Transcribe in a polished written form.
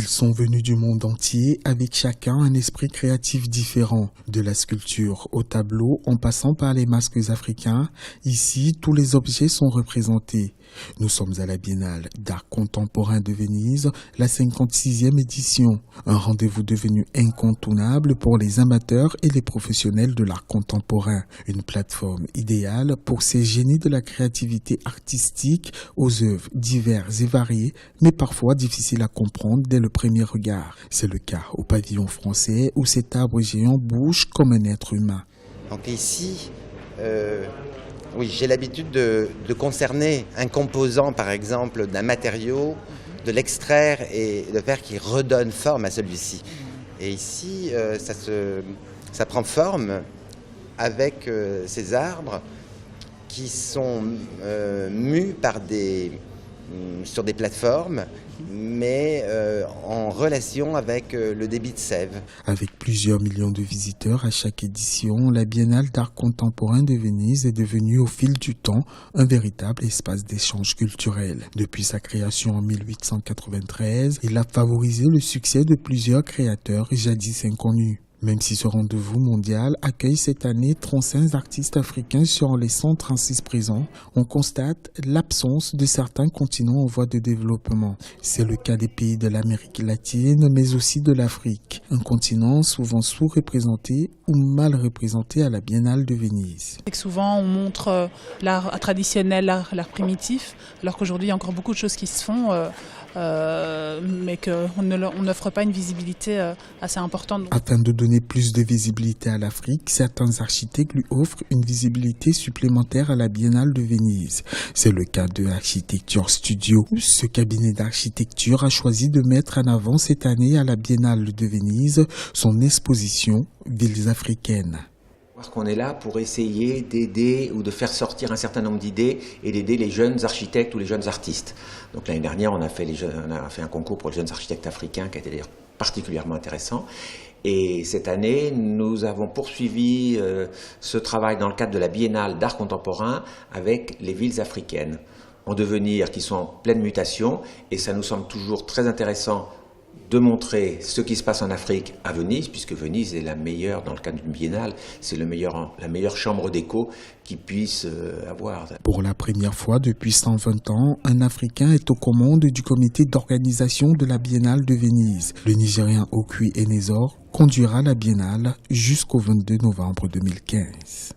Ils sont venus du monde entier avec chacun un esprit créatif différent. De la sculpture au tableau, en passant par les masques africains, ici, tous les objets sont représentés. Nous sommes à la Biennale d'art contemporain de Venise, la 56e édition. Un rendez-vous devenu incontournable pour les amateurs et les professionnels de l'art contemporain. Une plateforme idéale pour ces génies de la créativité artistique aux œuvres diverses et variées, mais parfois difficiles à comprendre dès le premier regard. C'est le cas au pavillon français où cet arbre géant bouge comme un être humain. Donc ici, oui, j'ai l'habitude de concerner un composant, par exemple, d'un matériau, de l'extraire et de faire qu'il redonne forme à celui-ci. Et ici, ça prend forme avec ces arbres qui sont mus sur des plateformes, mais en relation avec le débit de sève. Avec plusieurs millions de visiteurs à chaque édition, la Biennale d'art contemporain de Venise est devenue au fil du temps un véritable espace d'échange culturel. Depuis sa création en 1893, il a favorisé le succès de plusieurs créateurs jadis inconnus. Même si ce rendez-vous mondial accueille cette année 35 artistes africains sur les 136 présents, on constate l'absence de certains continents en voie de développement. C'est le cas des pays de l'Amérique latine, mais aussi de l'Afrique, un continent souvent sous-représenté ou mal représenté à la Biennale de Venise. Souvent, on montre l'art traditionnel, l'art primitif, alors qu'aujourd'hui, il y a encore beaucoup de choses qui se font, mais qu'on n'offre pas une visibilité assez importante. Afin de donner plus de visibilité à l'Afrique, certains architectes lui offrent une visibilité supplémentaire à la Biennale de Venise. C'est le cas de Architecture Studio. Ce cabinet d'architecture a choisi de mettre en avant cette année à la Biennale de Venise son exposition Villes africaines. Parce qu'on est là pour essayer d'aider ou de faire sortir un certain nombre d'idées et d'aider les jeunes architectes ou les jeunes artistes. Donc l'année dernière, on a fait un concours pour les jeunes architectes africains qui a été d'ailleurs particulièrement intéressant. Et cette année, nous avons poursuivi ce travail dans le cadre de la Biennale d'art contemporain avec les villes africaines en devenir, qui sont en pleine mutation. Et ça nous semble toujours très intéressant de montrer ce qui se passe en Afrique à Venise, puisque Venise est la meilleure, dans le cadre d'une biennale, c'est la meilleure chambre d'écho qu'il puisse avoir. Pour la première fois depuis 120 ans, un Africain est aux commandes du comité d'organisation de la Biennale de Venise. Le Nigérien Okui Enezor conduira la Biennale jusqu'au 22 novembre 2015.